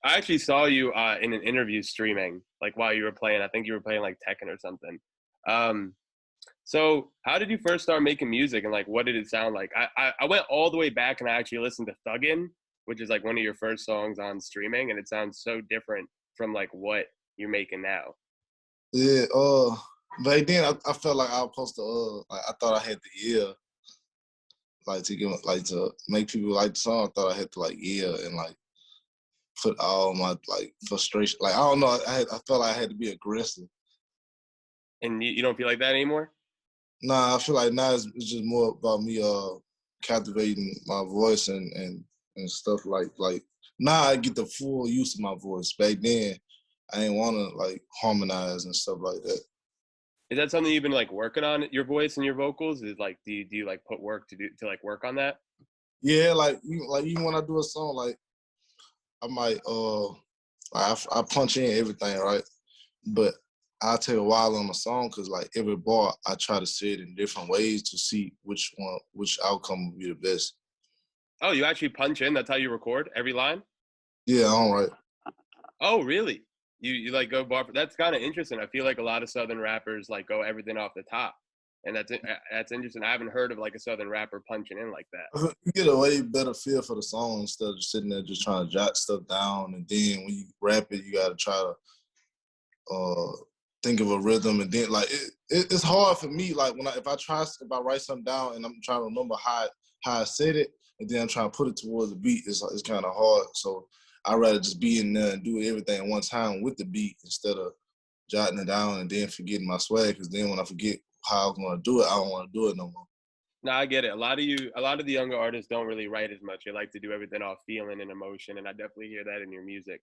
I actually saw you in an interview streaming, like while you were playing. I think you were playing like Tekken or something. Um, so how did you first start making music, and like what did it sound like? I went all the way back and I actually listened to Thuggin', which is like one of your first songs on streaming, and it sounds so different from like what you're making now. Yeah, back then I felt like I was supposed to like I thought I had the ear like to give like to make people like the song. I thought I had to like yell and like put all my like frustration. Like I don't know, I felt like I had to be aggressive. And you don't feel like that anymore? Nah, I feel like now it's just more about me captivating my voice and stuff like now I get the full use of my voice. Back then I didn't wanna like harmonize and stuff like that. Is that something you've been like working on your voice and your vocals? Is like do you like put work to like work on that? Yeah, like even when I do a song, like I might I punch in everything, right? But I take a while on the song because like every bar I try to say it in different ways to see which outcome will be the best. Oh, you actually punch in? That's how you record every line? Yeah, all right. Oh, really? You like go bar for that's kind of interesting. I feel like a lot of Southern rappers like go everything off the top, and that's interesting. I haven't heard of like a Southern rapper punching in like that. You get a way better feel for the song instead of just sitting there just trying to jot stuff down, and then when you rap it, you got to try to uh, think of a rhythm, and then like it's hard for me. Like when if I write something down and I'm trying to remember how I said it, and then I'm trying to put it towards the beat, it's kind of hard. So I'd rather just be in there and do everything at one time with the beat instead of jotting it down and then forgetting my swag. Because then when I forget how I'm gonna do it, I don't want to do it no more. No, I get it. A lot of the younger artists don't really write as much. They like to do everything off feeling and emotion, and I definitely hear that in your music.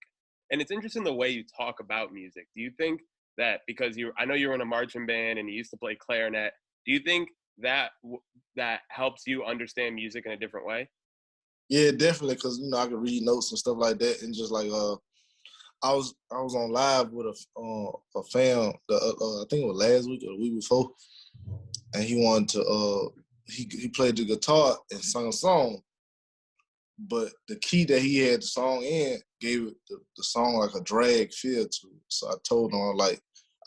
And it's interesting the way you talk about music. Do you think that because I know you were in a marching band and you used to play clarinet, do you think that that helps you understand music in a different way? Yeah, definitely, because I can read notes and stuff like that, and just like I was on live with a fan. I think it was last week or the week before, and he wanted to he played the guitar and sung a song, but the key that he had the song in gave it the song like a drag feel to it. So I told him I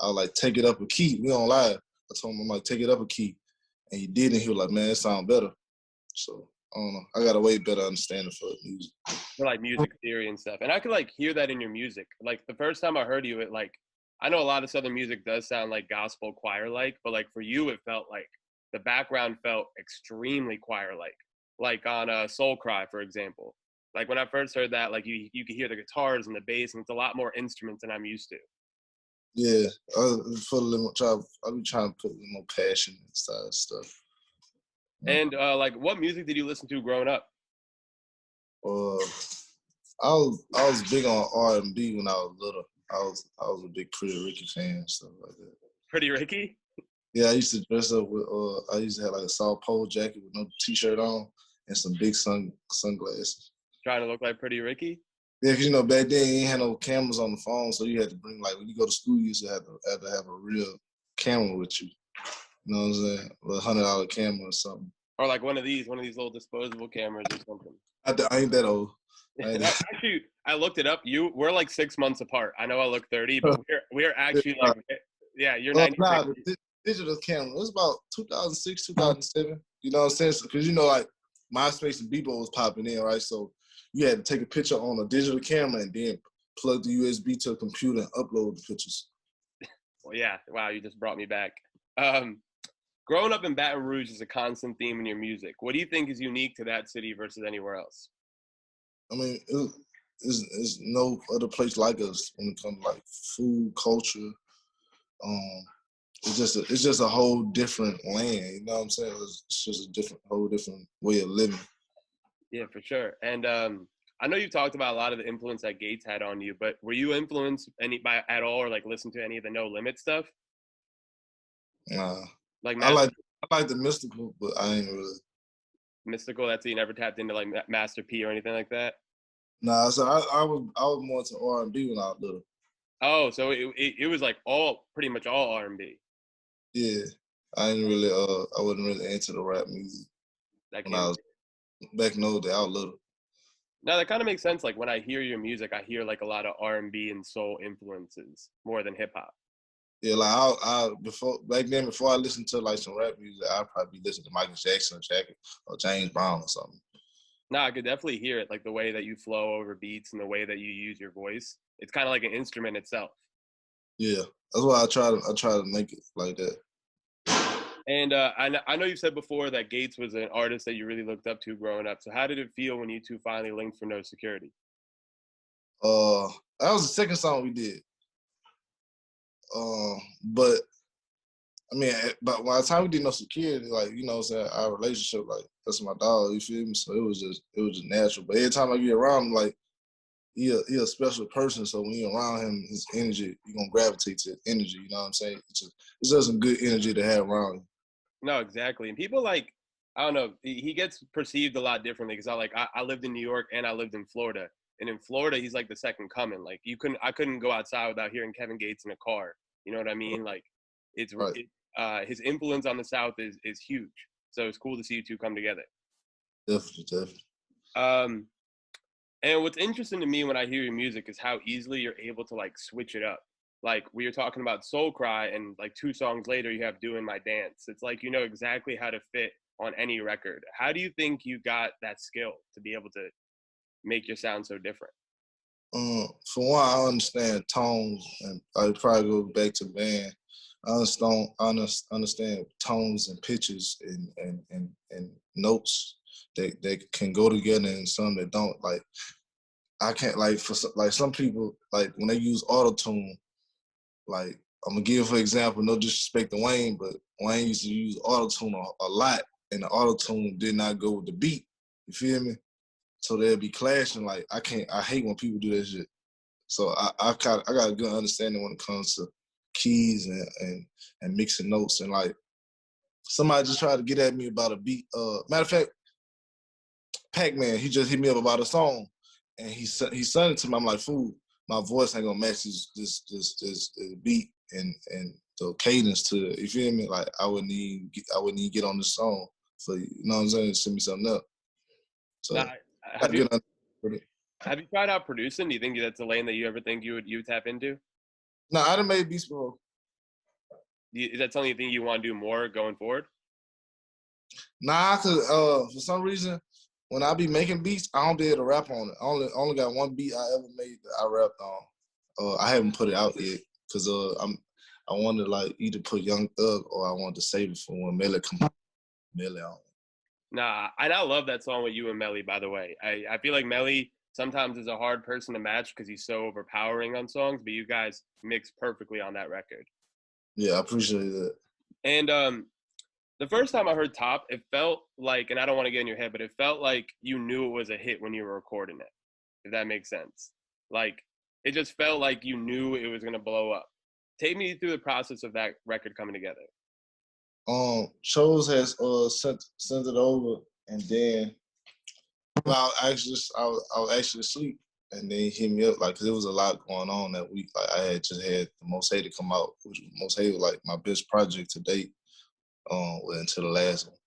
was like take it up a key. We on live. I told him I'm like take it up a key, and he did, and he was like, man, it sound better. So I don't know. I got a way better understanding for music. For like music theory and stuff. And I could like hear that in your music. Like the first time I heard you, it like I know a lot of Southern music does sound like gospel choir like, but like for you, it felt like the background felt extremely choir like on Soul Cry, for example. Like when I first heard that, like you could hear the guitars and the bass, and it's a lot more instruments than I'm used to. Yeah, I be trying to put a little more passion inside stuff. And like, what music did you listen to growing up? Uh, I was big on R&B when I was little. I was a big Pretty Ricky fan and stuff like that. Pretty Ricky? Yeah, I used to dress up with. I used to have like a South Pole jacket with no t-shirt on and some big sunglasses. Trying to look like Pretty Ricky? Yeah, because back then you ain't had no cameras on the phone, so you had to bring like when you go to school, you used to have a real camera with you. You know what I'm saying? A $100 camera or something. Or like one of these little disposable cameras or something. I ain't that old. Actually, I looked it up. We're like 6 months apart. I know I look 30, but we're actually like, yeah, you're 96. Nah, the digital camera. It was about 2006, 2007. You know what I'm saying? Because like MySpace and Bebo was popping in, right? So you had to take a picture on a digital camera and then plug the USB to a computer and upload the pictures. Well, yeah. Wow, you just brought me back. Um, Growing up in Baton Rouge is a constant theme in your music. What do you think is unique to that city versus anywhere else? I mean, it's no other place like us when it comes to like food, culture. Um, it's just a whole different land. You know what I'm saying? It's just a whole different way of living. Yeah, for sure. And I know you've talked about a lot of the influence that Gates had on you, but were you influenced any by at all, or like listen to any of the No Limit stuff? Nah, Like I like I like the mystical, but I ain't really. Mystical. That's you never tapped into like Master P or anything like that. Nah, so I was more into R&B when I was little. Oh, so it was like all pretty much all R&B. Yeah, I wasn't really into the rap music That when I came. was back in those days. I was little. No, that kind of makes sense. Like when I hear your music, I hear like a lot of R&B and soul influences more than hip hop. Yeah, like before back then, before I listened to like some rap music, I'd probably listen to Michael Jackson or James Brown or something. No, I could definitely hear it, like the way that you flow over beats and the way that you use your voice. It's kind of like an instrument itself. Yeah, that's why I try to make it like that. And I know you said before that Gates was an artist that you really looked up to growing up. So how did it feel when you two finally linked for No Security? Uh, that was the second song we did. But I mean, but by the time we did No Security, like, you know what I'm saying, our relationship, like, that's my dog, you feel me? So it was just natural. But every time I get around him, like, he a special person. So when you're around him, his energy, you're gonna gravitate to his energy, you know what I'm saying? It's just some good energy to have around you. No, exactly. And people like, I don't know, he gets perceived a lot differently because I lived in New York and I lived in Florida. And in Florida, he's like the second coming. Like I couldn't go outside without hearing Kevin Gates in a car. You know what I mean? Like Right. his influence on the South is huge. So it's cool to see you two come together. Definitely. Um, and what's interesting to me when I hear your music is how easily you're able to like switch it up. Like we were talking about Soul Cry, and like 2 songs later, you have Doing My Dance. It's like you know exactly how to fit on any record. How do you think you got that skill to be able to make your sound so different? For one, I understand tones, and I probably go back to band. I understand tones and pitches and notes that can go together and some that don't. Like I can't like like some people like when they use auto tune. Like I'm gonna give for example, no disrespect to Wayne, but Wayne used to use auto tune a lot, and the auto tune did not go with the beat. You feel me? So they'll be clashing. Like I hate when people do that shit. So I got a good understanding when it comes to keys and mixing notes, and like somebody just tried to get at me about a beat. Matter of fact, Pac-Man, he just hit me up about a song, and he sent it to me. I'm like, fool, my voice ain't gonna match this beat and the cadence to it. You feel me? Like I wouldn't even get on this song for you know what I'm saying. Send me something up. Now, So I have you get on it. have you tried out producing? Do you think that's a lane that you ever think you would tap into? No, I done made beats before. Is that something you think you want to do more going forward? Nah, cause for some reason when I be making beats, I don't be able to rap on it. I only got one beat I ever made that I rapped on. I haven't put it out yet because I wanted to like either put Young Thug or I wanted to save it for when Melly come out. Melly on. Nah, and I love that song with you and Melly, by the way. I feel like Melly sometimes is a hard person to match because he's so overpowering on songs, but you guys mix perfectly on that record. Yeah, I appreciate that. And the first time I heard Top, it felt like, and I don't want to get in your head, but it felt like you knew it was a hit when you were recording it, if that makes sense. Like, it just felt like you knew it was going to blow up. Take me through the process of that record coming together. Chose has sent it over, and then well, I was actually asleep, and then he hit me up like 'cause there was a lot going on that week. Like I had just had the Most Hated come out, which Most Hated was like my best project to date. Well, until the last one,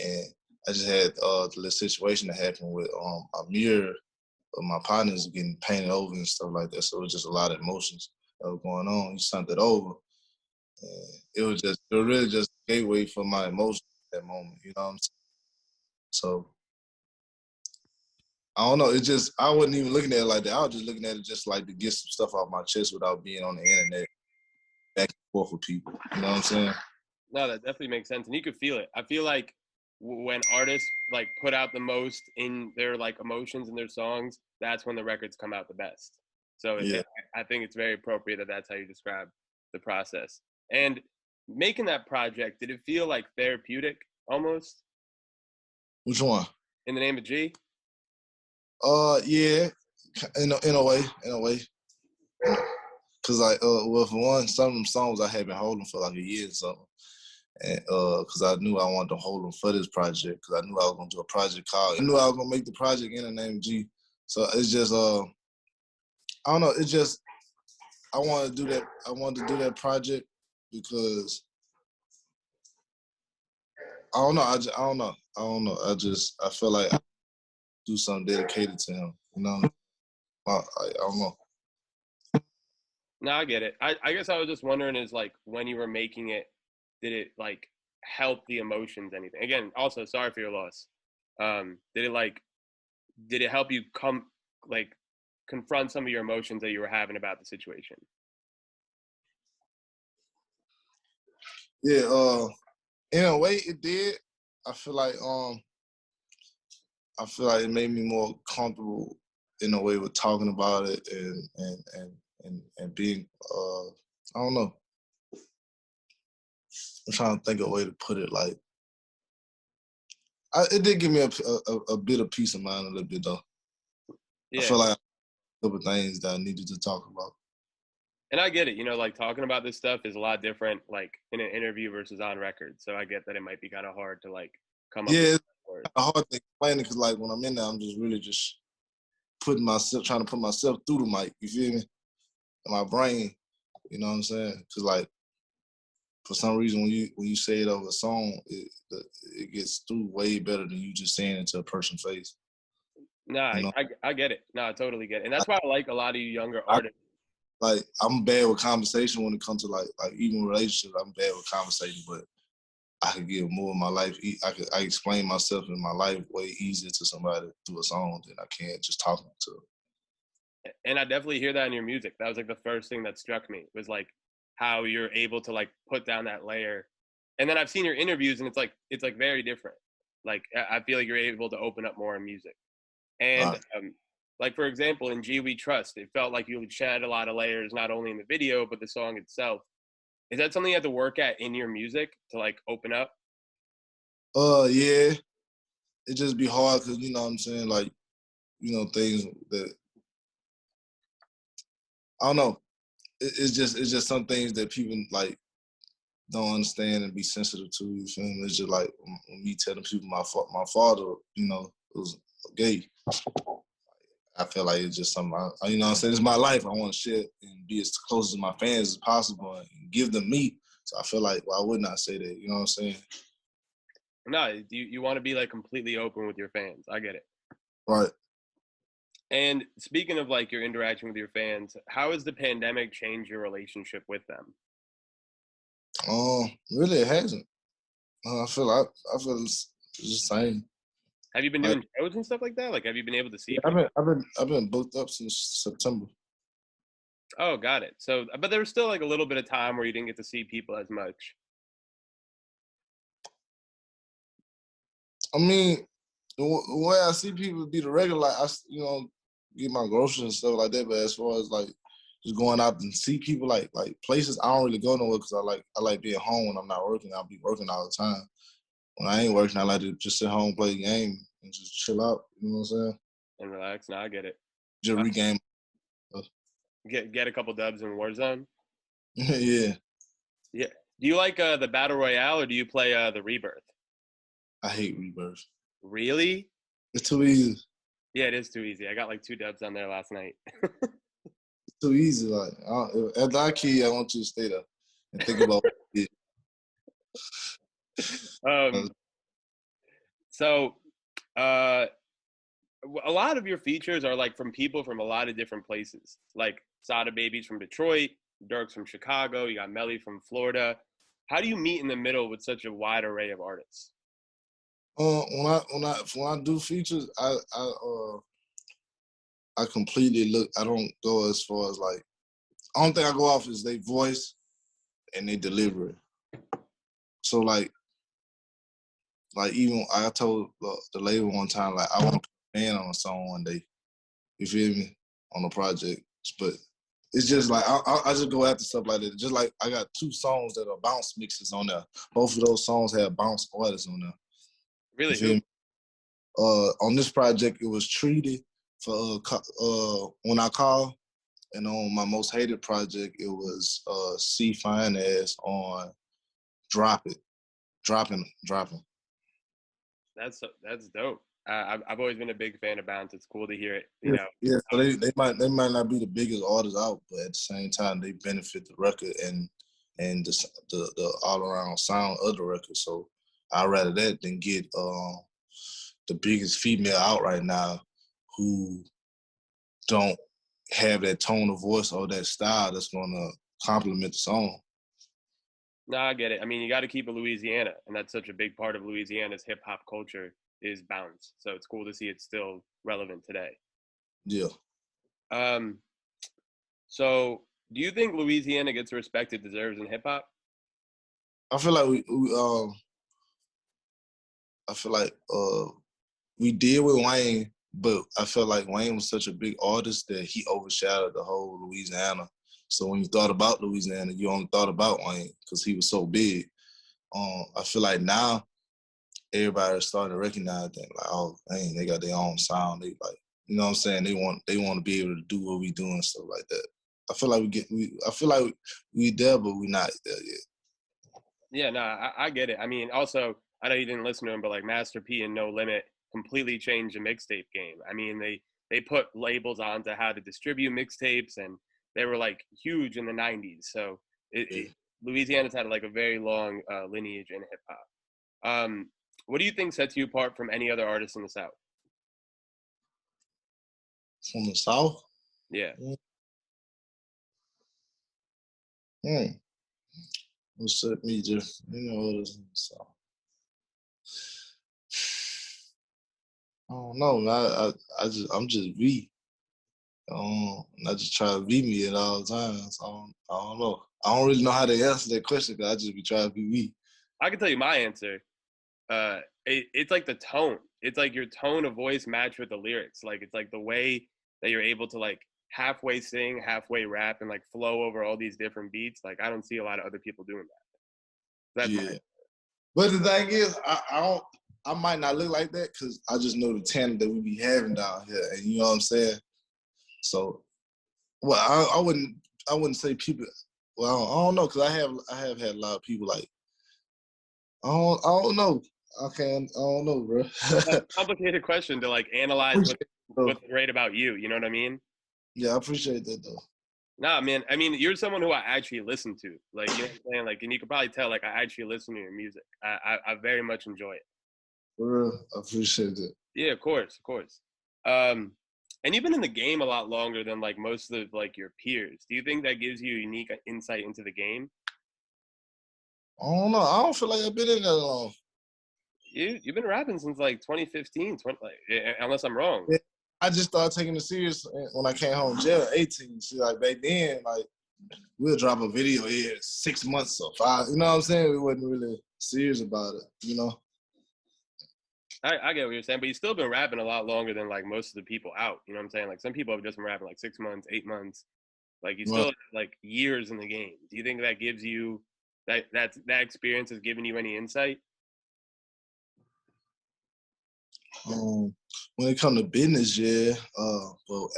and I just had the little situation that happened with a mirror of my partners getting painted over and stuff like that. So it was just a lot of emotions that were going on. He sent it over, and it was really just a gateway for my emotions at that moment. You know what I'm saying? So I don't know. It just I wasn't even looking at it like that. I was just looking at it just like to get some stuff off my chest without being on the internet back and forth with people. You know what I'm saying? No, that definitely makes sense, and you could feel it. I feel like when artists like put out the most in their like emotions in their songs, that's when the records come out the best. So Yeah. I think it's very appropriate that that's how you describe the process. And making that project, did it feel like therapeutic almost Which one? in the name of G? Yeah, in a way, cause like well for one, some of them songs I had been holding for like a year or something, and cause I knew I wanted to hold them for this project, cause I knew I was gonna do a project called, I knew I was gonna make the project in the name G. So it's just I don't know, it's just I wanted to do that. I wanted to do that project because I don't know. I don't know. I feel like do something dedicated to him. You know, I don't know. No, I get it. I guess I was just wondering is like when you were making it, did it like help the emotions anything? Again, also sorry for your loss. Did it help you like confront some of your emotions that you were having about the situation? Yeah, in a way it did. I feel like it made me more comfortable in a way with talking about it and being I don't know. I'm trying to think of a way to put it. Like, it did give me a bit of peace of mind a little bit though. I Yeah. feel like a couple things that I needed to talk about. And I get it, like talking about this stuff is a lot different, like in an interview versus on record. So I get that it might be kind of hard to like come up with Yeah, it's words. hard to explain it because like when I'm in there, I'm just really just trying to put myself through the mic. You feel me? In my brain, you know what I'm saying? Because like for some reason when you say it over a song, it gets through way better than you just saying it to a person's face. No, You know, I get it. No, I totally get it. And that's why I like a lot of you younger I, artists. like I'm bad with conversation when it comes to like even relationships. I'm bad with conversating, but I could give more of my life. I explain myself in my life way easier to somebody through a song than I can just talking to them. And I definitely hear that in your music. That was like the first thing that struck me was like how you're able to like put down that layer. And then I've seen your interviews and it's like very different. Like I feel like you're able to open up more in music. And like for example, in G We Trust, it felt like you shed a lot of layers, not only in the video but the song itself. Is that something you have to work at in your music to like open up? Yeah, it just be hard because you know what I'm saying, like, things that I don't know. It's just some things that people like don't understand and be sensitive to. You feel me? It's just like me telling people my father, was gay. I feel like it's just something, you know what I'm saying? It's my life. I want to share and be as close to my fans as possible and give them me. So I feel like, why wouldn't I say that? You know what I'm saying? No, you want to be like completely open with your fans. I get it. Right. And speaking of like your interaction with your fans, how has the pandemic changed your relationship with them? Really, it hasn't. I feel it's the same. Have you been Like, doing shows and stuff like that? Like, have you been able to see I've people? been booked up since September. Oh, got it. So, but there was still like a little bit of time where you didn't get to see people as much. I mean, the way I see people be the regular, like get my groceries and stuff like that. But as far as like just going out and see people, like places, I don't really go nowhere because I like being home when I'm not working. I'll be working all the time. When I ain't working, I like to just sit home, play a game, and just chill out. You know what I'm saying? And relax. No, I get it. Just Uh, regain. get a couple dubs in Warzone. Yeah, Yeah. Do you like the Battle Royale or do you play the Rebirth? I hate Rebirth. Really? It's too easy. Yeah, it is too easy. I got like 2 dubs on there last night. It's too easy. Like after I kill you, I want you to stay there and think about what you did. um, so uh, a lot of your features are like from people from a lot of different places. Like Sada Baby's from Detroit, Dirk's from Chicago, you got Melly from Florida. How do you meet in the middle with such a wide array of artists? When I do features, I completely look. I don't go as far as like. Only thing I go off is their voice and they delivery. So like even I told the label one time, like, I want to put a band on a song one day. You feel me? On a project, but it's just like I just go after stuff like that. Just like I got 2 songs that are bounce mixes on there. Both of those songs have bounce artists on there. You Really, feel who? me? On this project, it was Treaty for When I Call, and on my most hated project, it was C Fine Ass on Drop It, Dropping. That's dope. I've always been a big fan of Bounce. It's cool to hear it. Yeah. So they might not be the biggest artists out, but at the same time, they benefit the record and the all around sound of the record. So I'd rather that than get the biggest female out right now who don't have that tone of voice or that style that's gonna complement the song. No, I get it. I mean, you got to keep it Louisiana, and that's such a big part of Louisiana's hip hop culture is bounce. So it's cool to see it's still relevant today. Yeah. Um, so do you think Louisiana gets the respect it deserves in hip hop? I feel like we did with Wayne, but I felt like Wayne was such a big artist that he overshadowed the whole Louisiana. So when you thought about Louisiana, you only thought about Wayne because he was so big. I feel like now everybody's starting to recognize that, like, oh, dang, they got their own sound. They like, you know what I'm saying? They want to be able to do what we do and stuff like that. I feel like we there, but we not there yet. Yeah, no, I get it. I mean, also, I know you didn't listen to him, but like Master P and No Limit completely changed the mixtape game. I mean, they put labels on to how to distribute mixtapes, and they were like huge in the '90s. So Louisiana's had like a very long lineage in hip hop. What do you think sets you apart from any other artist in the South? From the South? Yeah. What's set me just, others in the South? I don't know. I'm just me. I just try to be me at all times. I don't know. I don't really know how to answer that question because I just be trying to be me. I can tell you my answer. It's like the tone. It's like your tone of voice matched with the lyrics. Like it's like the way that you're able to like halfway sing, halfway rap, and like flow over all these different beats. Like I don't see a lot of other people doing that. That's But the thing is, I might not look like that because I just know the talent that we be having down here, and you know what I'm saying. So, well, I wouldn't say people. Well, I don't know because I have had a lot of people like. I don't know. I don't know, bro. That's a complicated question to like analyze what's great about you. You know what I mean? Yeah, I appreciate that though. Nah, man. I mean, you're someone who I actually listen to. Like, you know what I'm saying? Like, and you can probably tell, like, I actually listen to your music. I very much enjoy it. For real, I appreciate it. Yeah, of course, of course. And you've been in the game a lot longer than like most of like your peers. Do you think that gives you a unique insight into the game? I don't know. I don't feel like I've been in that long. You've been rapping since like 2015, unless I'm wrong. Yeah, I just started taking it serious when I came home jail at 18. See, like back then, like we'll drop a video here 6 months or 5. You know what I'm saying? We wasn't really serious about it. You know. I get what you're saying, but you've still been rapping a lot longer than like most of the people out. You know what I'm saying? Like some people have just been rapping like 6 months, 8 months. Like you still have, like years in the game. Do you think that gives you that experience has given you any insight? When it comes to business, yeah. But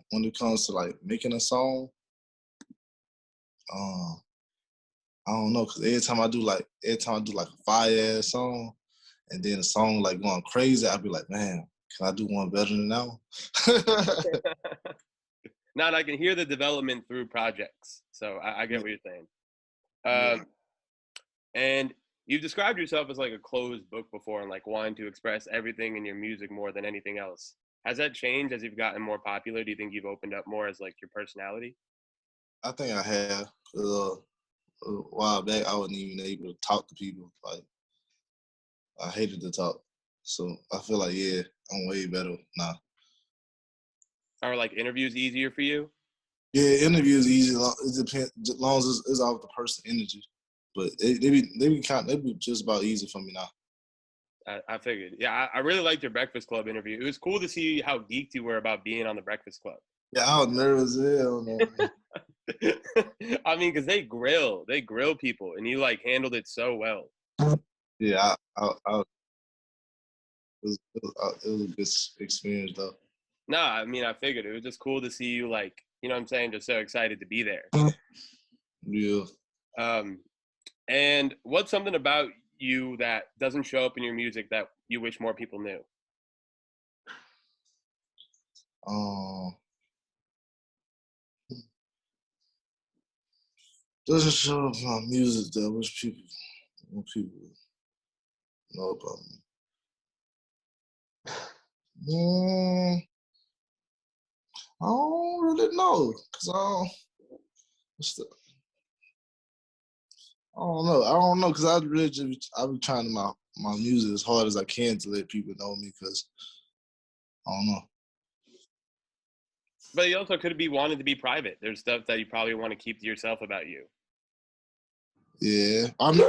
when it comes to like making a song, I don't know, cause every time I do like a fire ass song, and then a song like going crazy, I'd be like, man, can I do one better than that one? Now I can hear the development through projects, so I get what you're saying. And you've described yourself as like a closed book before, and like wanting to express everything in your music more than anything else. Has that changed as you've gotten more popular? Do you think you've opened up more as like your personality? I think I have. A while back, I wasn't even able to talk to people. Like I hated to talk, so I feel like yeah, I'm way better now. Are like interviews easier for you? Yeah, interviews easy. It depends, as long as it's off the person energy. But they be just about easy for me now. I figured. Yeah, I really liked your Breakfast Club interview. It was cool to see how geeked you were about being on the Breakfast Club. Yeah, I was nervous as hell, man. I mean, because they grill people, and you like handled it so well. Yeah, it was a good experience though. No, I mean, I figured it was just cool to see you, like, you know what I'm saying, just so excited to be there. Yeah. And what's something about you that doesn't show up in your music that you wish more people knew? Doesn't show up my music that I wish people know about me. Mm, I don't really know, cause I don't know, cause I really I be trying to my music as hard as I can to let people know me, cause I don't know. But you also could be wanting to be private. There's stuff that you probably want to keep to yourself about you. Yeah, I mean,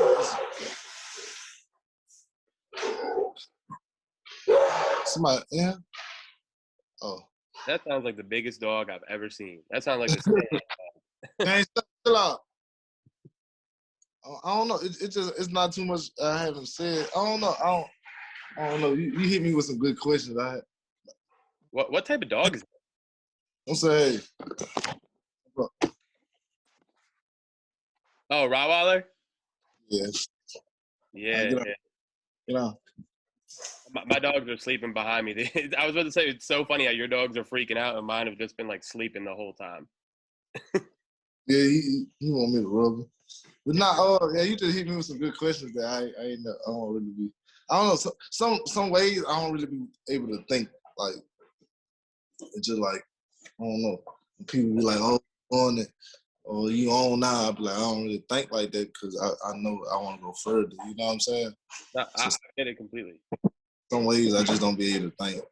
somebody, yeah. Oh, That sounds like the biggest dog I've ever seen. That sounds like the man, chill out. I don't know. It's not too much I haven't said. I don't know. I don't know. You hit me with some good questions. What type of dog is it? I'm saying, Oh, Rottweiler? yeah. Yeah, Get out. yeah. Get out. My dogs are sleeping behind me. I was about to say, it's so funny how your dogs are freaking out and mine have just been like sleeping the whole time. Yeah, he want me to rub him. But not. Oh, yeah. You just hit me with some good questions that I ain't. I don't really be. I don't know. Some ways I don't really be able to think. Like it's just like I don't know. When people be like, "Oh, on it," or "You on now?" I be like, I don't really think like that because I know I want to go further. You know what I'm saying? No, I Just get it completely. some ways I just don't be able to think.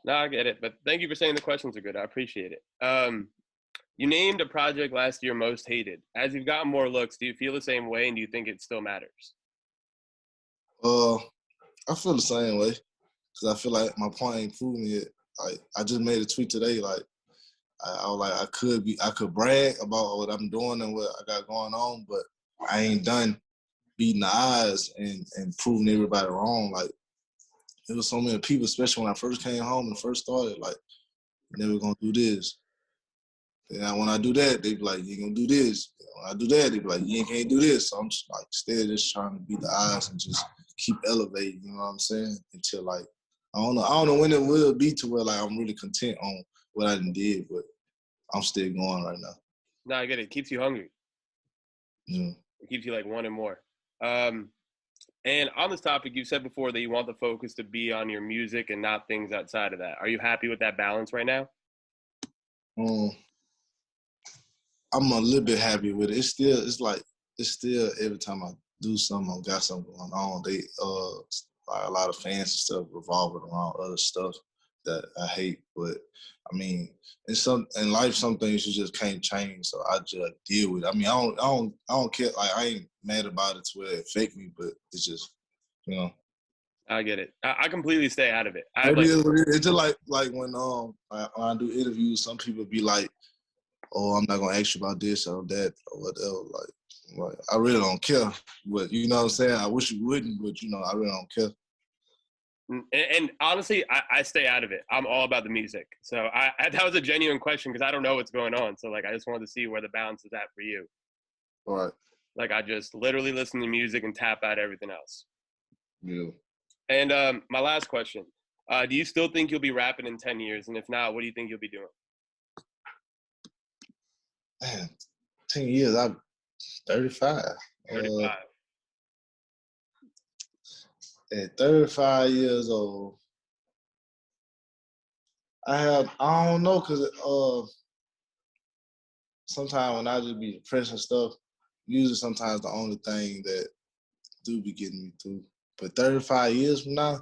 No, I get it. But thank you for saying the questions are good. I appreciate it. You named a project last year most hated. As you've gotten more looks, do you feel the same way, and do you think it still matters? Uh, I feel the same way because I feel like my point ain't proven yet. Like I just made a tweet today. Like I was like I could brag about what I'm doing and what I got going on, but I ain't done beating the odds and proving everybody wrong. Like there was so many people, especially when I first came home and first started, like never gonna do this. And when I do that, they be like, you ain't gonna do this. When I do that, they be like, you can't do this. So I'm just like still just trying to beat the odds and just keep elevating, you know what I'm saying? Until like I don't know when it will be to where like I'm really content on what I did, but I'm still going right now. No, I get it. It keeps you hungry. Yeah. It keeps you like wanting more. Um, and on this topic, you said before that you want the focus to be on your music and not things outside of that. Are you happy with that balance right now? Um, I'm a little bit happy with it. It's still every time I do something or got something going on, they like a lot of fans and stuff revolving around other stuff that I hate. But I mean, in life, some things you just can't change. So I just deal with it. I mean, I don't care. Like I ain't mad about it to where it affect me, but it's just, you know. I get it. I completely stay out of it. I have Maybe like, it's just like when I do interviews, some people be like, "Oh, I'm not gonna ask you about this or that or whatever." Like I really don't care. But you know what I'm saying? I wish you wouldn't, but you know, I really don't care. and honestly, I stay out of it. I'm all about the music. So that was a genuine question because I don't know what's going on. So like, I just wanted to see where the balance is at for you. All right. Like, I just literally listen to music and tap out everything else. Yeah. And my last question: do you still think you'll be rapping in 10 years? And if not, what do you think you'll be doing? Man, 10 years, I'm 35. 35. At 35 years old, I don't know, cause sometimes when I just be depressed and stuff, music sometimes the only thing that do be getting me through. But 35 years from now,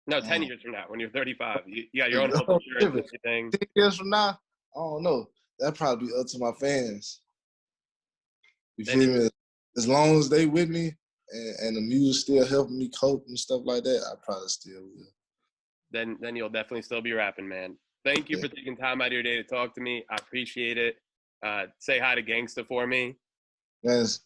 No, 10 um, years from now, when you're 35, you got your own health insurance and everything. 10 years from now, I don't know. That probably be up to my fans. You Then, feel me? As long as they with me and the music still helping me cope and stuff like that, I probably still will. then you'll definitely still be rapping, man. Thank you Yeah. for taking time out of your day to talk to me. I appreciate it. Say hi to Gangsta for me. That's